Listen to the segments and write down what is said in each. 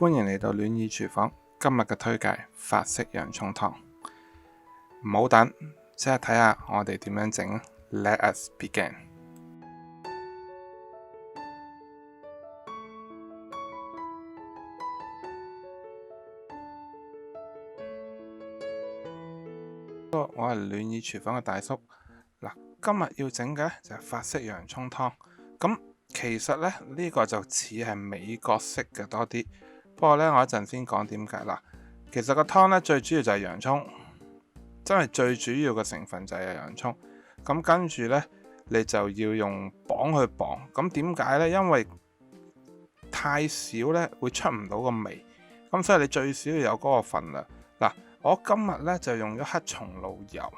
歡迎嚟到戀意廚房。今日嘅推介法式洋葱湯，唔好等，即刻睇下我哋點樣整。Let us begin。我係戀意廚房嘅大叔。今日要整嘅就係法式洋葱湯。咁其實呢個就似係美國式嘅多啲。不過呢，我一陣先講點解啦。其實個湯呢，最主要就係洋葱，真係最主要嘅成分就係洋葱。咁跟住呢，你就要用磅去磅。咁點解呢？因為太少呢會出唔到個味。咁所以你最少要有嗰個份量。我今日呢就用咗黑松露油，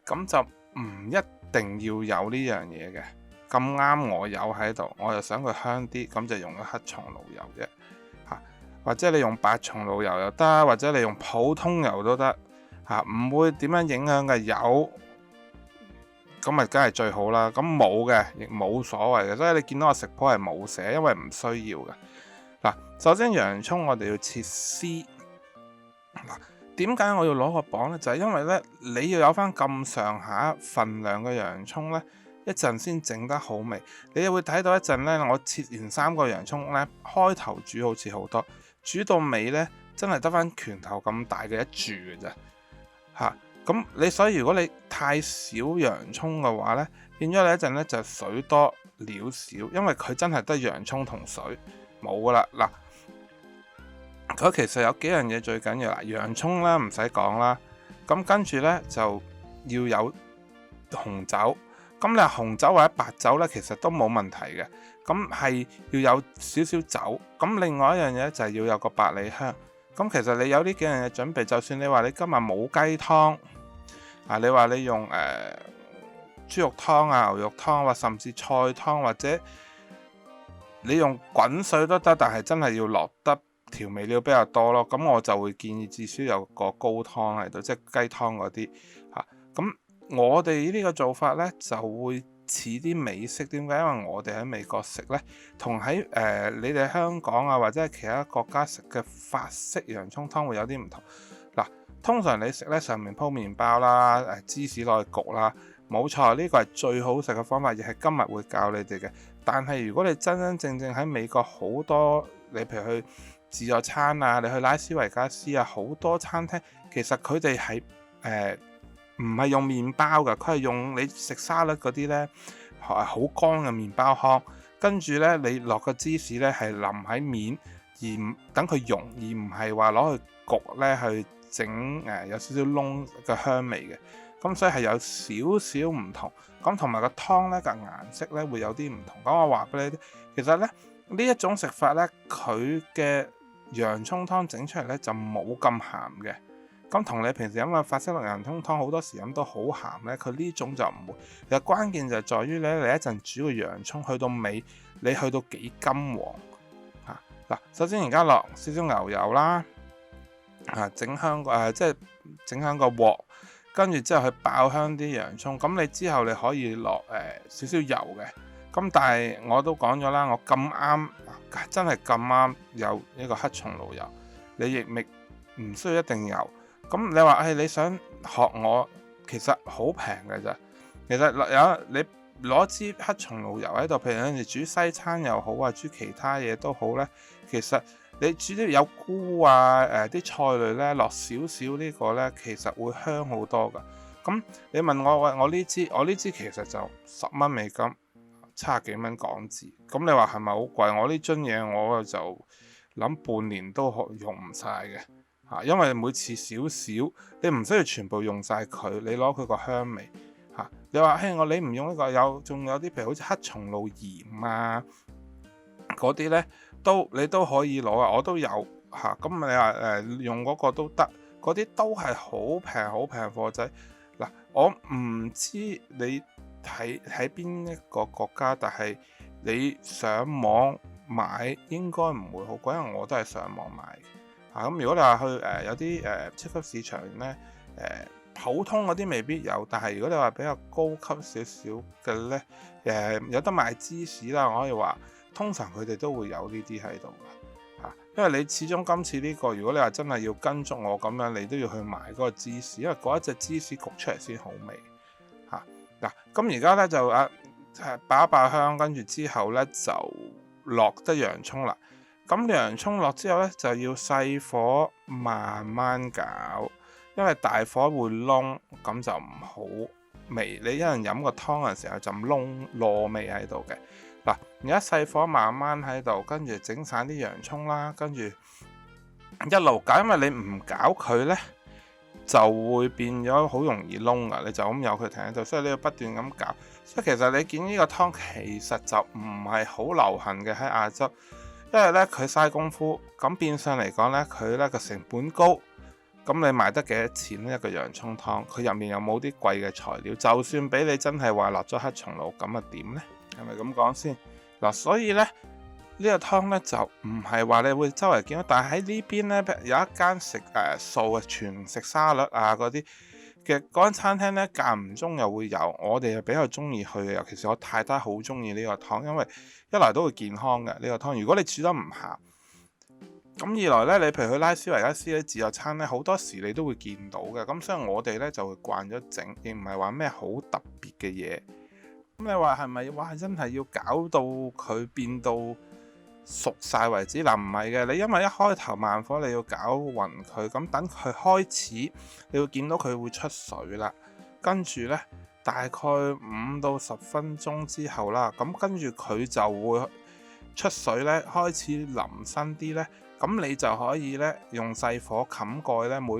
咁就唔一定要有呢樣嘢嘅。咁啱我有喺度，我就想佢香啲，咁就用咗黑松露油啫。或者你用白松露油又得，或者你用普通油都得。唔會點樣影響嘅油，咁咪梗係最好啦。咁冇嘅亦冇所謂嘅，所以你見到我食譜係冇寫，因為唔需要嘅。首先洋葱我哋要切絲。點解我要攞個磅呢？就係因為呢，你要有翻咁上下份量嘅洋葱呢，一陣先整得好味。你會睇到一陣呢，我切完3個洋葱呢，開頭煮好似好多，煮到尾呢，真係得翻拳頭咁大嘅一柱嘅啫。咁你所以如果你太少洋葱嘅話呢，變咗你一陣呢就水多料少，因為佢真係得洋葱同水冇噶啦。佢其實有幾樣嘢最緊要啦，洋葱啦唔使講啦，咁跟住呢就要有紅酒，咁你紅酒或者白酒呢，其實都冇問題嘅，咁係要有少少酒，咁另外一樣嘢就係要有個百里香，咁其實你有呢幾樣嘢準備，就算你話你今日冇雞湯，你話你用豬肉湯啊、牛肉湯或甚至菜湯，或者你用滾水都得，但係真係要落得調味料比較多咯，咁我就會建議至少有個高湯喺度，即係雞湯嗰啲嚇。咁我哋呢個做法呢，就會似啲美式，點解？因為我哋喺美國食呢，同喺你哋香港啊或者係其他國家食嘅法式洋葱湯會有啲唔同。通常你食呢，上面鋪麵包啦，芝士落去焗啦，冇錯，呢個係最好食嘅方法，亦係今日會教你哋嘅。但係如果你真真正正喺美國好多，你譬如去自助餐啊，你去拉斯維加斯啊，好多餐廳其實佢哋係唔係用麵包㗎，佢係用你食沙律嗰啲呢，好乾嘅麵包糠，跟住呢，你落個芝士呢係淋喺面，而等佢溶，而唔係話攞去焗呢去整有少少窿嘅香味嘅。咁所以係有少少唔同，咁同埋個湯呢個顏色呢會有啲唔同。咁我話俾你聽，其實呢一種食法呢，佢嘅洋葱湯整出嚟呢就冇咁鹹嘅。咁同你平時飲嘅法式洋葱湯好多時飲到好鹹呢，佢呢種就唔會。其實關鍵就係在於你一陣煮個洋葱去到尾，你去到幾金黃首先而家落少少牛油啦，整香即係整香個鑊。跟住之後去爆香啲洋葱，咁你之後你可以落少少油嘅，咁但係我都講咗啦，我咁啱真係咁啱有呢個黑松露油，你亦唔需要一定油。咁你話你想學我，其實好平嘅咋，其實你攞支黑松露油喺度，譬如有陣時煮西餐又好啊，煮其他嘢都好呢，其實你煮啲有菇啊，啲菜類呢，落少少呢個呢，其實會香好多噶。咁你問我我呢支其實就10蚊美金，70幾蚊港紙。咁你話係咪好貴？我呢樽嘢我就諗半年都用唔晒嘅，因為每次少少，你唔需要全部用晒佢，你攞佢個香味你話你唔用呢個，仲有啲譬如好似黑松露鹽啊嗰啲呢。你都可以攞啊，我都有咁你話用嗰個都得，嗰啲都係好平貨仔。我唔知你喺邊一個國家，但係你上網買應該唔會好貴，因為我都係上網買咁如果你話去有啲超級市場呢，普通嗰啲未必有，但係如果你話比較高級少少嘅呢，有得賣芝士啦，我可以話。通常佢哋都會有呢啲喺度嘅因為你始終今次呢個，如果你話真係要跟足我咁樣，你都要去買嗰個芝士，因為嗰一隻芝士焗出嚟先好味嚇。嗱，咁而家呢就爆一爆香，跟住之後呢就落得洋葱啦。咁洋葱落之後呢，就要細火慢慢搞，因為大火會燶，咁就唔好味。你一人飲個湯嘅時候就燶味喺度嘅。嗱，而家細火慢慢喺度，跟住整晒啲洋葱啦，跟住一路搞，因為你唔搞佢呢，就會變咗好容易燶噶。你就咁由佢停喺度，所以你要不斷咁搞。所以其實你見呢個湯其實就唔係好流行嘅喺亞洲，因為呢，佢嘥功夫，咁變相嚟講呢，佢呢個成本高。咁你賣得幾多錢呢？一個洋葱湯，佢入面又冇啲貴嘅材料，就算俾你真係話落咗黑松露，咁啊點呢？係咪咁講先？嗱，所以呢，呢個湯呢，就唔係話你會周圍見到，但係喺呢邊呢，有一間食素嘅全食沙律啊嗰啲嘅嗰間餐廳呢，間唔中又會有，我哋又比較中意去嘅，尤其是我太太好中意呢個湯，因為一來都會健康嘅呢個湯，如果你煮得唔鹹。咁二來呢，你譬如去拉斯維加斯啲自助餐呢，好多時你都會見到嘅。咁所以我哋呢就會慣咗整，亦唔係話咩好特別嘅嘢。咁你話係咪哇真係要搞到佢變到熟晒為止？嗱，唔係嘅，你因為一開頭慢火你要搞勻佢，咁等佢開始，你會見到佢會出水啦。跟住呢，大概5到10分鐘之後啦，咁跟住佢就會出水呢，開始腍身啲呢。咁你就可以咧用細火冚蓋咧，每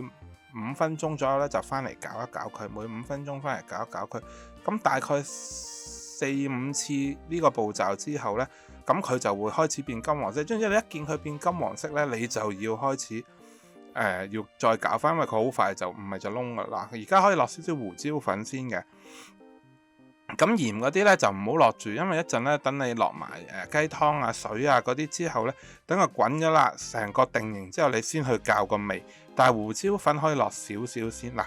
5分鐘左右咧就翻嚟搞一搞佢，每5分鐘翻嚟搞一搞佢。咁大概4-5次呢個步驟之後咧，咁佢就會開始變金黃色。總之你一見佢變金黃色咧，你就要開始要再搞翻，因為佢好快就唔係就燶噶啦。而家可以落少少胡椒粉先嘅。咁鹽嗰啲咧就唔好落住，因為一陣咧等你落埋雞湯啊、水啊嗰啲之後咧，等佢滾咗啦，成個定型之後，你先去校個味。但係胡椒粉可以落少少先。嗱，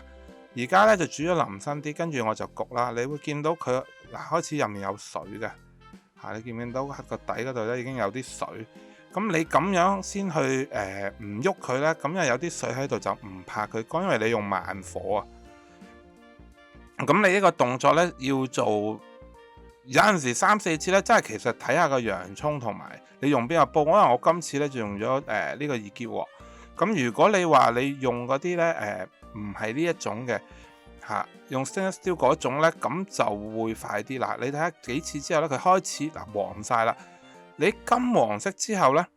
而家咧就煮咗腍身啲，跟住我就焗啦。你會見到佢開始入面有水嘅嚇，你見唔見到個底嗰度咧已經有啲水？咁你咁樣先去唔喐佢咧，咁因為有啲水喺度就唔怕佢乾，因為你用慢火啊。咁你呢個動作呢，要做有陣時3-4次呢，真係其實睇下個洋葱同埋你用邊個煲。因為我今次呢，就用咗呢個易潔鑊。咁如果你話你用嗰啲呢，唔係呢一種嘅用 stainless steel 嗰種呢，咁就會快啲啦。你睇下幾次之後呢，佢開始黃晒啦。你金黃色之後呢，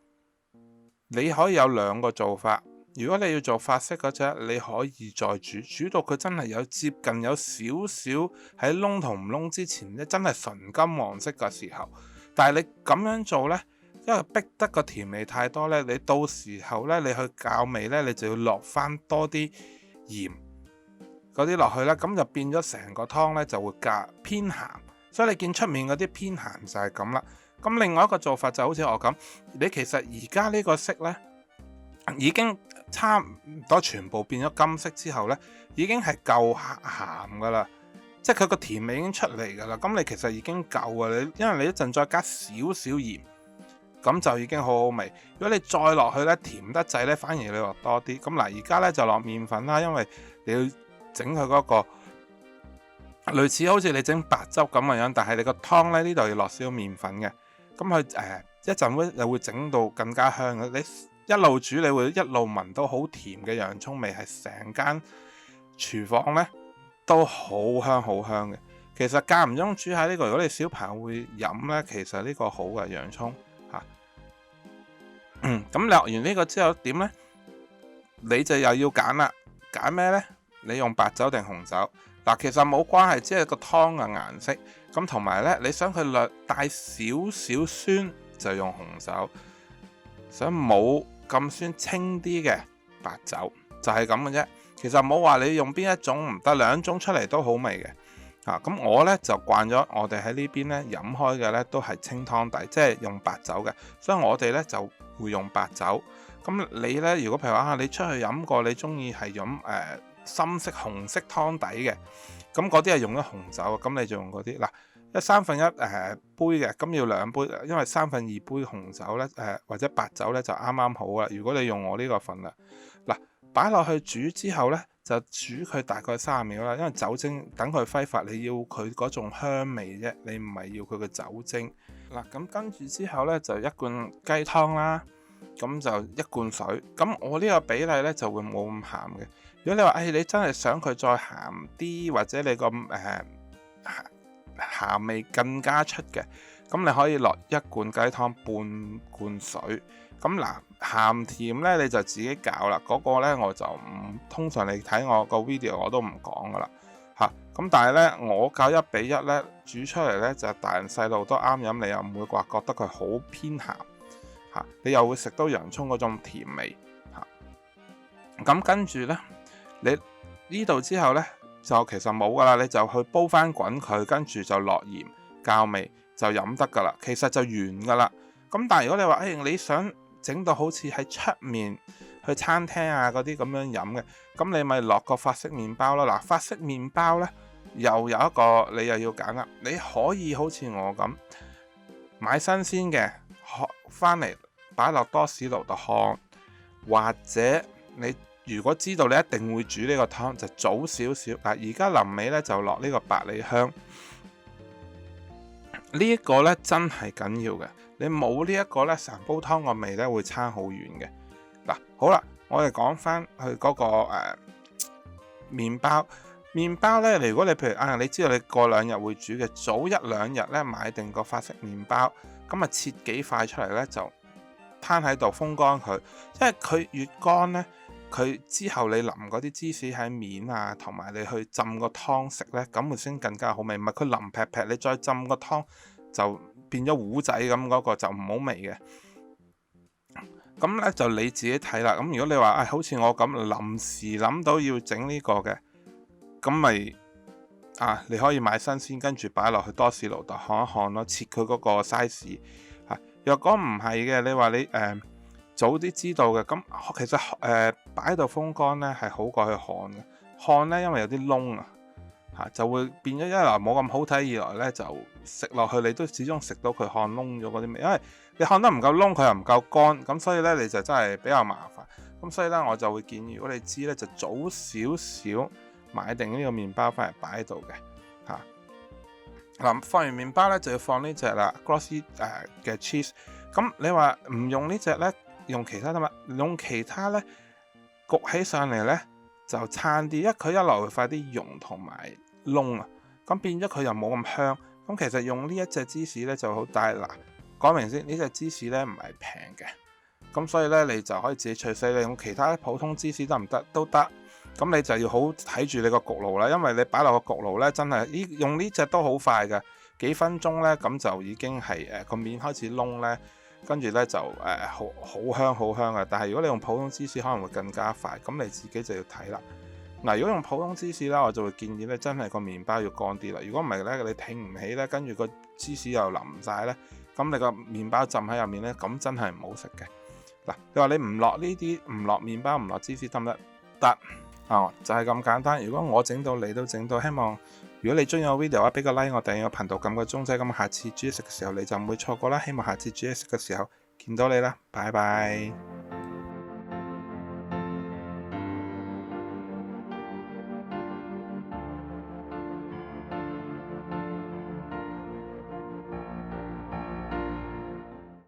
你可以有2個做法。如果你要做法式嗰隻，你可以再煮到佢真係有接近有少少喺燶同唔燶之前咧，真係純金黃色嘅時候。但係你咁樣做呢，因為逼得個甜味太多呢，你到時候呢，你去校味呢，你就要落翻多啲鹽嗰啲落去啦，咁就變咗成個湯呢就會偏鹹。所以你見出面嗰啲偏鹹就係咁啦。咁另外一個做法就好似我咁，你其實而家呢個色呢，已經差唔多全部變咗金色之後呢，已經係夠鹹噶啦，即係佢個甜味已經出嚟噶啦。咁你其實已經夠啊，因為你一陣再加少少鹽，咁就已經好好味。如果你再落去呢，甜得滯呢，反而你落多啲。咁嗱，而家呢就落麵粉啦，因為你要整佢嗰個類似好似你整白汁咁嘅樣，但係你個湯呢度要落少少麵粉嘅。咁佢一陣又會整到更加香嘅。你一路煮，你會一路聞到好甜嘅洋葱味，係成間廚房呢都好香好香嘅。其實間唔中煮下呢個，如果你小朋友會飲呢，其實呢個好嘅洋葱嚇。咁落完呢個之後點呢？你就又要揀啦，揀咩呢？你用白酒定紅酒？嗱，其實冇關係，只係個湯嘅顏色。咁同埋呢，你想佢略帶少少酸就用紅酒，想冇咁酸清啲嘅白酒，就係咁嘅啫。其實冇話你用邊一種唔得，2種出嚟都好味嘅。咁我呢就慣咗，我哋喺呢邊呢飲開嘅呢都係清湯底，即係用白酒嘅，所以我哋呢就會用白酒。咁你呢，如果譬如話你出去飲過，你中意係飲深色紅色湯底嘅，咁嗰啲係用咗紅酒，咁你就用嗰啲。嗱，因為1/3杯嘅，咁要2杯，因為2/3杯紅酒呢，或者白酒呢就啱啱好啦。如果你用我呢個份量，嗱，擺落去煮之後呢，就煮佢大概30秒啦，因為酒精等佢揮發，你要佢嗰種香味啫，你唔係要佢嘅酒精。嗱，咁跟住之後呢，就1罐雞湯啦，咁就1罐水。咁我呢個比例呢，就會冇咁鹹嘅。如果你話你真係想佢再鹹啲，或者你個鹹味更加出嘅，咁你可以落1罐雞湯半罐水。咁嗱，鹹甜呢，你就自己搞啦。嗰個呢，我就唔，通常你睇我個 video 我都唔講噶啦嚇。咁但係呢，我教1比1呢，煮出嚟呢，就大人細路都啱飲，你又唔會話覺得佢好偏鹹嚇，你又會食到洋葱嗰種甜味嚇。咁跟住呢，你呢度之後呢，就其實冇噶啦，你就去煲翻滾佢，跟住就落鹽校味就飲得噶啦，其實就完噶啦。咁但係如果你話你想整到好似喺出面去餐廳啊嗰啲咁樣飲嘅，咁你咪落個法式麵包咯。嗱，法式麵包呢，又有一個你又要揀啦，你可以好似我咁買新鮮嘅翻嚟擺落多士爐度烘，或者你如果知道你一定會煮呢個湯，就早少少。嗱，而家臨尾呢，就落呢個百里香，呢一個呢，真係緊要嘅。你冇呢一個呢，成煲湯個味呢會差好遠嘅。嗱，好啦，我哋講翻去嗰個麵包。麵包呢，如果你譬如你知道你過2日會煮嘅，早1、2日呢買定個法式麵包，咁啊切幾塊出嚟呢，就攤喺度風乾佢，因為佢越乾呢，佢之後你淋嗰啲芝士喺面啊，同埋你去浸個湯食呢，咁會先更加好味。唔係佢淋劈劈，你再浸個湯就變咗糊仔咁，嗰個就唔好味嘅。咁呢就你自己睇啦。咁如果你話好似我咁臨時諗到要整呢個嘅，咁咪你可以買新鮮，跟住擺落去多士爐度烘一烘咯，切佢嗰個 size。若果唔係嘅，你話你早啲知道嘅，咁其實擺到風乾呢係好過去烘嘅。烘呢因為有啲窿就會變咗，一來冇咁好睇，二來呢就食落去你都始終食到佢烘窿咗嗰啲味，因為你烘得唔夠窿，佢又唔夠乾，咁所以呢你就真係比較麻煩。咁所以呢我就會建議，如果你知呢，就早少少買定呢個麵包翻嚟擺喺度嘅。放完麵包呢，就要放呢隻啦，Glossy 嘅 cheese。咁你話唔用呢隻呢，用其他得嘛？用其他呢，焗起上嚟呢就差啲，因為佢一來會快啲溶同埋燶啊，咁變咗佢又冇咁香。咁其實用呢一隻芝士呢就好，但係嗱，講明先，呢隻芝士呢唔係平嘅，咁所以呢，你就可以自己取捨。你用其他普通芝士得唔得？都得。咁你就要好睇住你個焗爐啦，因為你擺落個焗爐呢，真係用呢隻都好快嘅，幾分鐘呢，咁就已經係個面開始燶呢，跟住呢就好香好香嘅。但係如果你用普通芝士可能會更加快，咁你自己就要睇啦。嗱，如果用普通芝士啦，我就會建議呢，真係個麵包要乾啲啦。如果唔係呢，你挺唔起呢，跟住個芝士又淋晒呢，咁你個麵包浸喺入面呢，咁真係唔好食嘅。嗱，你話你唔落呢啲，唔落麵包，唔落芝士得唔得？得。就係咁簡單。如果我整到你都整到，希望如果你中意我 video 俾個 like 我，訂閱我頻道，撳個鐘仔，咁下次煮嘢食嘅時候你就唔會錯過啦。希望下次煮嘢食嘅時候見到你啦，拜拜。